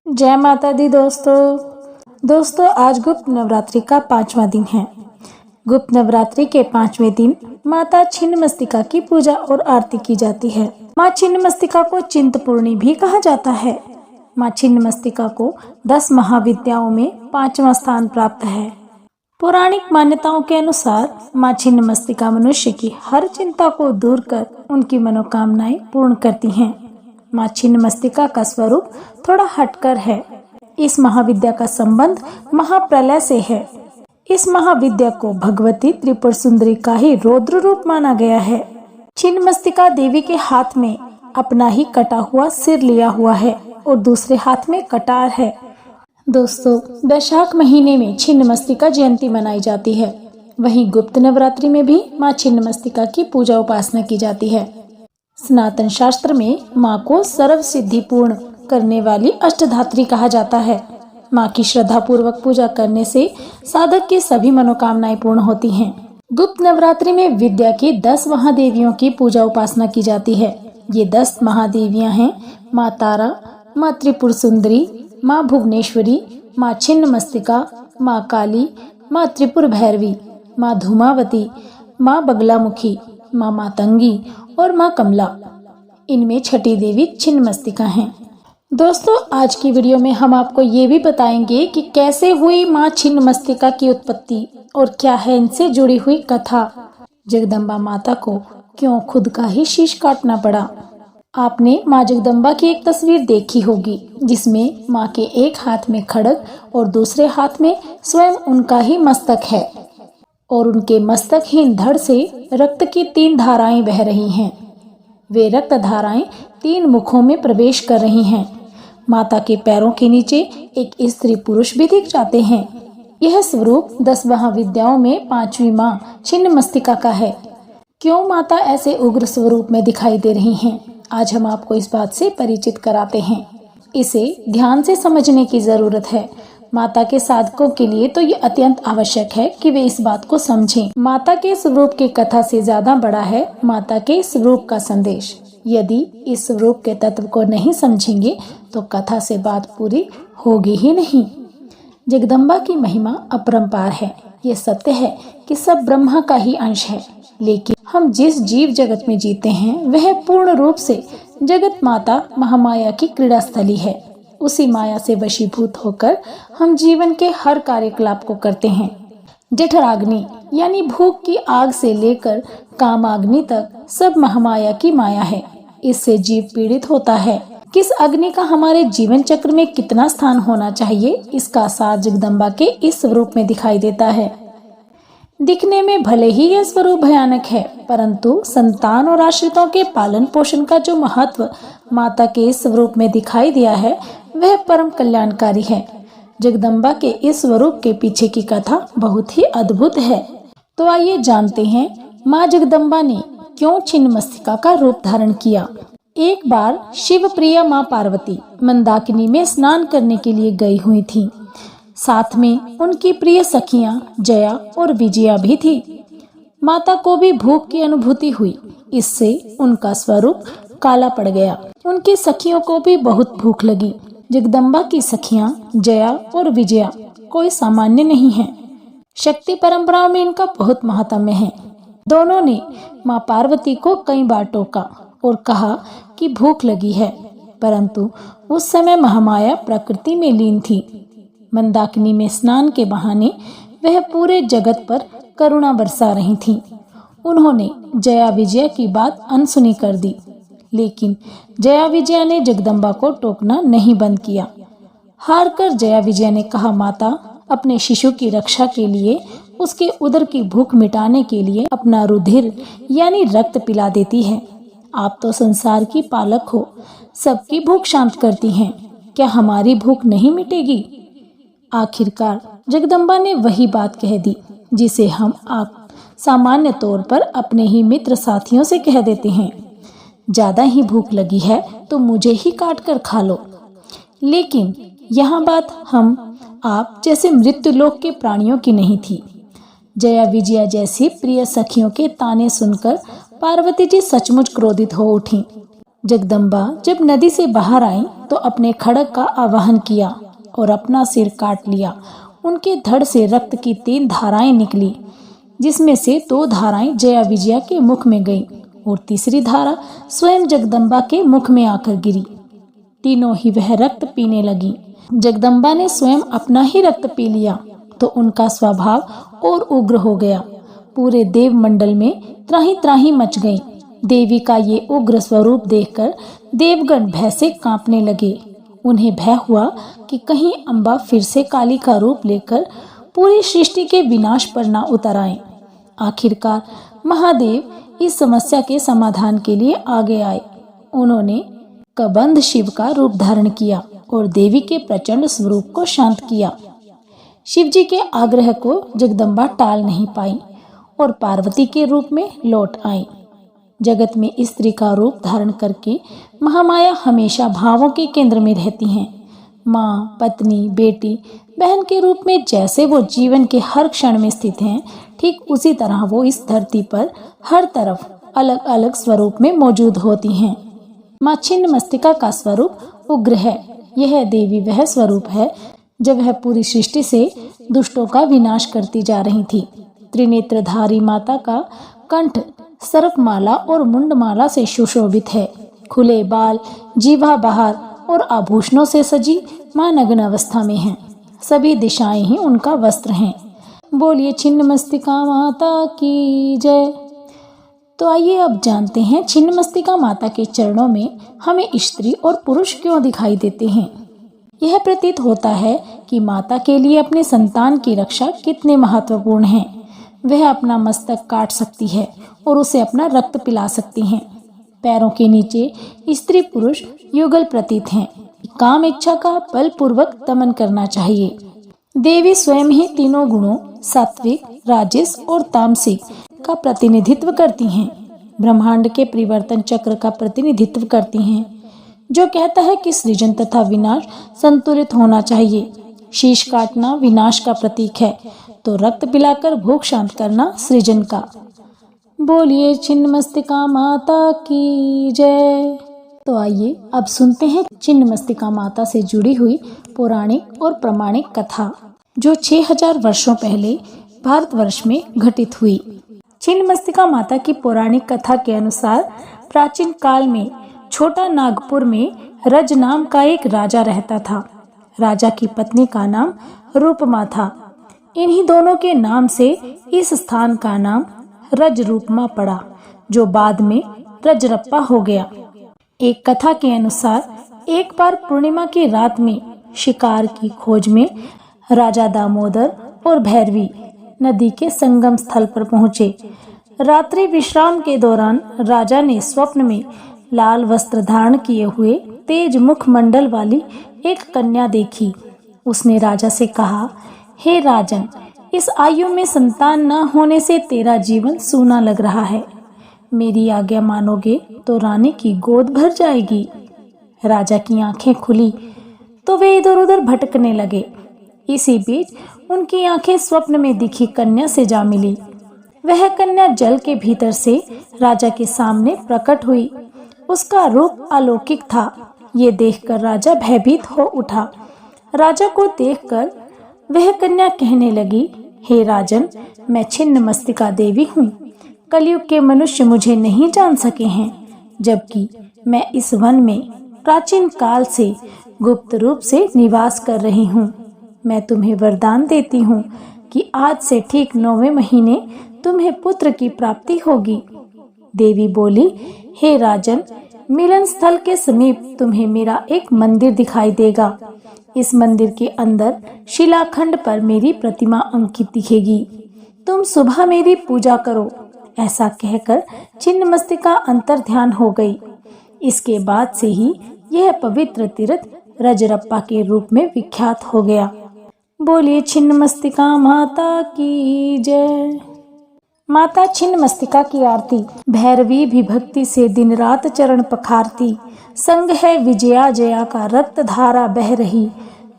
जय माता दी दोस्तों आज गुप्त नवरात्रि का 5वां दिन है। गुप्त नवरात्रि के 5वें दिन माता छिन्नमस्तिका की पूजा और आरती की जाती है। माँ छिन्नमस्तिका को चिंतपूर्णी भी कहा जाता है। माँ छिन्नमस्तिका को 10 महाविद्याओं में 5वां स्थान प्राप्त है। पौराणिक मान्यताओं के अनुसार माँ छिन्नमस्तिका मनुष्य की हर चिंता को दूर कर उनकी मनोकामनाएं पूर्ण करती हैं। माँ छिन्नमस्तिका का स्वरूप थोड़ा हटकर है। इस महाविद्या का संबंध महाप्रलय से है। इस महाविद्या को भगवती त्रिपुर सुंदरी का ही रौद्र रूप माना गया है। छिन्नमस्तिका देवी के हाथ में अपना ही कटा हुआ सिर लिया हुआ है और दूसरे हाथ में कटार है। दोस्तों, वैशाख महीने में छिन्नमस्तिका जयंती मनाई जाती है। वहीं गुप्त नवरात्रि में भी माँ छिन्नमस्तिका की पूजा उपासना की जाती है। सनातन शास्त्र में माँ को सर्व सिद्धि पूर्ण करने वाली अष्टधात्री कहा जाता है। माँ की श्रद्धा पूर्वक पूजा करने से साधक की सभी मनोकामनाएं पूर्ण होती हैं। गुप्त नवरात्रि में विद्या की 10 महादेवियों की पूजा उपासना की जाती है। ये 10 महादेवियां हैं माँ तारा, माँ त्रिपुर सुंदरी, माँ भुवनेश्वरी, माँ छिन्नमस्तिका, माँ काली, माँ त्रिपुर भैरवी, माँ धूमावती, माँ बगलामुखी, माँ मातंगी और माँ कमला। इनमें छठी देवी छिन्नमस्तिका हैं। दोस्तों, आज की वीडियो में हम आपको ये भी बताएंगे कि कैसे हुई माँ छिन्नमस्तिका की उत्पत्ति और क्या है इनसे जुड़ी हुई कथा। जगदम्बा माता को क्यों खुद का ही शीश काटना पड़ा। आपने माँ जगदम्बा की एक तस्वीर देखी होगी जिसमें माँ के एक हाथ में खड्ग और दूसरे हाथ में स्वयं उनका ही मस्तक है और उनके मस्तकहीन धड़ से रक्त की 3 धाराएं बह रही हैं। वे रक्त धाराएं 3 मुखों में प्रवेश कर रही हैं। माता के पैरों के नीचे एक स्त्री पुरुष भी दिख जाते हैं। यह स्वरूप 10 महाविद्याओं में 5वीं माँ छिन्नमस्तिका का है। क्यों माता ऐसे उग्र स्वरूप में दिखाई दे रही हैं, आज हम आपको इस बात से परिचित कराते हैं। इसे ध्यान से समझने की जरूरत है। माता के साधकों के लिए तो ये अत्यंत आवश्यक है कि वे इस बात को समझें। माता के स्वरूप की कथा से ज्यादा बड़ा है माता के स्वरूप का संदेश। यदि इस स्वरूप के तत्व को नहीं समझेंगे तो कथा से बात पूरी होगी ही नहीं। जगदम्बा की महिमा अपरंपार है। ये सत्य है कि सब ब्रह्मा का ही अंश है, लेकिन हम जिस जीव जगत में जीते हैं वह पूर्ण रूप से जगत माता महामाया की क्रीड़ा स्थली है। उसी माया से वशीभूत होकर हम जीवन के हर कार्यकलाप को करते हैं। जठराग्नि यानी भूख की आग से लेकर कामाग्नि तक सब महामाया की माया है। इससे जीव पीड़ित होता है। किस अग्नि का हमारे जीवन चक्र में कितना स्थान होना चाहिए, इसका सार जगदम्बा के इस स्वरूप में दिखाई देता है। दिखने में भले ही यह स्वरूप भयानक है, परंतु संतान और आश्रितों के पालन पोषण का जो महत्व माता के इस स्वरूप में दिखाई दिया है वह परम कल्याणकारी है। जगदम्बा के इस स्वरूप के पीछे की कथा बहुत ही अद्भुत है। तो आइए जानते हैं माँ जगदम्बा ने क्यों छिन्नमस्तिका का रूप धारण किया। एक बार शिव प्रिया माँ पार्वती मंदाकिनी में स्नान करने के लिए गई हुई थी। साथ में उनकी प्रिय सखियां जया और विजया भी थी। माता को भी भूख की अनुभूति हुई। इससे उनका स्वरूप काला पड़ गया। उनकी सखियों को भी बहुत भूख लगी। जगदम्बा की सखियां जया और विजया कोई सामान्य नहीं हैं। शक्ति परंपराओं में इनका बहुत महात्म्य है। दोनों ने माँ पार्वती को कई बार टोका और कहा कि भूख लगी है, परंतु उस समय महामाया प्रकृति में लीन थी। मंदाकिनी में स्नान के बहाने वह पूरे जगत पर करुणा बरसा रही थीं। उन्होंने जया विजया की बात अनसुनी कर दी, लेकिन जया विजया ने जगदम्बा को टोकना नहीं बंद किया। हार कर जया विजया ने कहा, माता अपने शिशु की रक्षा के लिए, उसके उदर की भूख मिटाने के लिए अपना रुधिर यानी रक्त पिला देती है। आप तो संसार की पालक हो, सबकी भूख शांत करती हैं, क्या हमारी भूख नहीं मिटेगी। आखिरकार जगदम्बा ने वही बात कह दी जिसे हम आप सामान्य तौर पर अपने ही मित्र साथियों से कह देते हैं, ज्यादा ही भूख लगी है तो मुझे ही काट कर खा लो। लेकिन यहाँ बात हम आप जैसे मृत्यु लोक के प्राणियों की नहीं थी। जया विजया जैसी प्रिय सखियों के ताने सुनकर पार्वती जी सचमुच क्रोधित हो उठी। जगदम्बा जब नदी से बाहर आई तो अपने खड्ग का आवाहन किया और अपना सिर काट लिया। उनके धड़ से रक्त की 3 धाराएं निकली, जिसमें से 2 धाराएं जया विजया के मुख में गईं और तीसरी धारा स्वयं जगदम्बा के मुख में आकर गिरी। तीनों ही वह रक्त पीने लगी। जगदम्बा ने स्वयं अपना ही रक्त पी लिया तो उनका स्वभाव और उग्र हो गया। पूरे देव मंडल में त्राही त्राही मच गई। देवी का ये उग्र स्वरूप देखकर देवगण भय से कांपने लगे। उन्हें भय हुआ कि कहीं अम्बा फिर से काली का रूप लेकर पूरी सृष्टि के विनाश पर न उतर आए। आखिरकार महादेव इस समस्या के समाधान के लिए आगे आए। उन्होंने कबंध शिव का रूप धारण किया और देवी के प्रचंड स्वरूप को शांत किया। शिव जी के आग्रह को जगदम्बा टाल नहीं पाई और पार्वती के रूप में लौट आई। जगत में स्त्री का रूप धारण करके महामाया हमेशा भावों के केंद्र में रहती हैं। माँ, पत्नी, बेटी, बहन के रूप में जैसे वो जीवन के हर क्षण में स्थित हैं, ठीक उसी तरह वो इस धरती पर हर तरफ अलग अलग स्वरूप में मौजूद होती हैं। माँ छिन्नमस्तिका का स्वरूप उग्र है। यह देवी वह स्वरूप है जब वह पूरी सृष्टि से दुष्टों का विनाश करती जा रही थी। त्रिनेत्रधारी माता का कंठ सर्पमाला और मुंडमाला से सुशोभित है। खुले बाल, जीभा बाहर और आभूषणों से सजी मां नग्न अवस्था में हैं। सभी दिशाएं ही उनका वस्त्र हैं। बोलिए छिन्नमस्तिका माता की जय। तो आइए अब जानते हैं छिन्नमस्तिका माता के चरणों में हमें स्त्री और पुरुष क्यों दिखाई देते हैं। यह प्रतीत होता है कि माता के लिए अपने संतान की रक्षा कितने महत्वपूर्ण है। वह अपना मस्तक काट सकती है और उसे अपना रक्त पिला सकती हैं। पैरों के नीचे स्त्री पुरुष युगल प्रतीत हैं। काम इच्छा का बलपूर्वक दमन करना चाहिए। देवी स्वयं ही तीनों गुणों सात्विक, राजस और तामसिक का प्रतिनिधित्व करती हैं। ब्रह्मांड के परिवर्तन चक्र का प्रतिनिधित्व करती हैं, जो कहता है कि सृजन तथा विनाश संतुलित होना चाहिए। शीश काटना विनाश का प्रतीक है, तो रक्त पिलाकर भूख शांत करना सृजन का। बोलिए छिन्नमस्तिका माता की जय। तो आइए अब सुनते हैं छिन्नमस्तिका माता से जुड़ी हुई पौराणिक और प्रमाणिक कथा, जो 6000 वर्षों पहले भारतवर्ष में घटित हुई। छिन्नमस्तिका माता की पौराणिक कथा के अनुसार प्राचीन काल में छोटा नागपुर में रज नाम का एक राजा रहता था। राजा की पत्नी का नाम रूपमा था। इन्हीं दोनों के नाम से इस स्थान का नाम रजरूपमा पड़ा, जो बाद में रजरप्पा हो गया। एक कथा के अनुसार एक बार पूर्णिमा की रात में शिकार की खोज में राजा दामोदर और भैरवी नदी के संगम स्थल पर पहुंचे। रात्रि विश्राम के दौरान राजा ने स्वप्न में लाल वस्त्र धारण किए हुए तेज मुख मंडल वाली एक कन्या देखी। उसने राजा से कहा, हे राजन, इस आयु में संतान न होने से तेरा जीवन सूना लग रहा है। मेरी आज्ञा मानोगे तो रानी की गोद भर जाएगी। राजा की आंखें खुली तो वे इधर उधर भटकने लगे। इसी बीच उनकी आंखें स्वप्न में दिखी कन्या से जा मिली। वह कन्या जल के भीतर से राजा के सामने प्रकट हुई। उसका रूप अलौकिक था। ये देखकर राजा भयभीत हो उठा। राजा को देखकर वह कन्या कहने लगी, हे राजन, मैं छिन्नमस्तिका देवी हूँ। कलयुग के मनुष्य मुझे नहीं जान सके हैं, जबकि मैं इस वन में प्राचीन काल से गुप्त रूप से निवास कर रही हूँ। मैं तुम्हें वरदान देती हूँ कि आज से ठीक 9वें महीने तुम्हें पुत्र की प्राप्ति होगी। देवी बोली, हे राजन, मिलन स्थल के समीप तुम्हें मेरा एक मंदिर दिखाई देगा। इस मंदिर के अंदर शिलाखंड पर मेरी प्रतिमा अंकित दिखेगी। तुम सुबह मेरी पूजा करो। ऐसा कहकर छिन्नमस्तिका अंतर ध्यान हो गई। इसके बाद से ही यह पवित्र तीर्थ रजरप्पा के रूप में विख्यात हो गया। बोलिए छिन्नमस्तिका माता की जय। माता छिन्नमस्तिका की आरती। भैरवी भी भक्ति से दिन रात चरण पखारती। संग है विजया जया का रक्त धारा बह रही।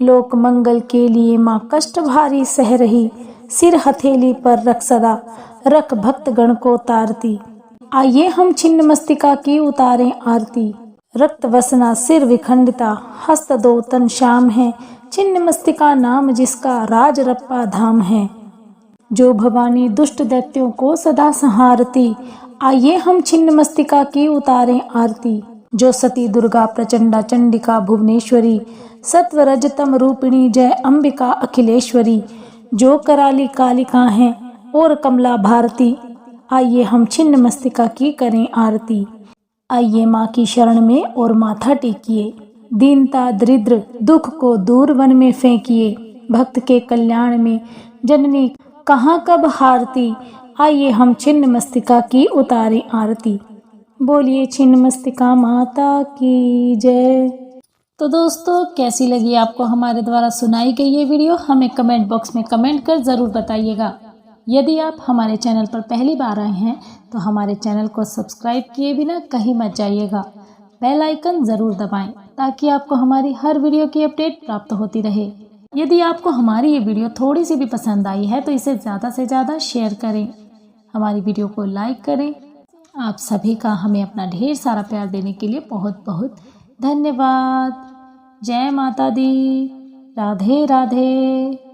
लोक मंगल के लिए माँ कष्ट भारी सह रही। सिर हथेली पर रख सदा रख भक्त गण को तारती। आइए हम छिन्नमस्तिका की उतारें आरती। रक्त वसना सिर विखंडिता, हस्त दो तन श्याम है, छिन्न मस्तिका नाम जिसका राज रप्पा धाम है। जो भवानी दुष्ट दैत्यों को सदा संहारती, आइए हम छिन्न मस्तिका की उतारें आरती। जो सती दुर्गा प्रचंडा चंडिका भुवनेश्वरी, सत्व रजतम रूपिणी जय अंबिका अखिलेश्वरी। जो कराली कालिका हैं और कमला भारती, आइए हम छिन्न मस्तिका की करें आरती। आइए माँ की शरण में और माथा टेकिए, दीनता दरिद्र दुख को दूर वन में फेंकिए। भक्त के कल्याण में जननी कहाँ कब हारती, आइए हम छिन्न मस्तिका की उतारें आरती। बोलिए छिन्न मस्तिका माता की जय। तो दोस्तों, कैसी लगी आपको हमारे द्वारा सुनाई गई ये वीडियो, हमें कमेंट बॉक्स में कमेंट कर ज़रूर बताइएगा। यदि आप हमारे चैनल पर पहली बार आए हैं तो हमारे चैनल को सब्सक्राइब किए बिना कहीं मत जाइएगा। बेल आइकन ज़रूर दबाएं ताकि आपको हमारी हर वीडियो की अपडेट प्राप्त होती रहे। यदि आपको हमारी ये वीडियो थोड़ी सी भी पसंद आई है तो इसे ज़्यादा से ज़्यादा शेयर करें, हमारी वीडियो को लाइक करें। आप सभी का हमें अपना ढेर सारा प्यार देने के लिए बहुत बहुत धन्यवाद। जय माता दी। राधे राधे।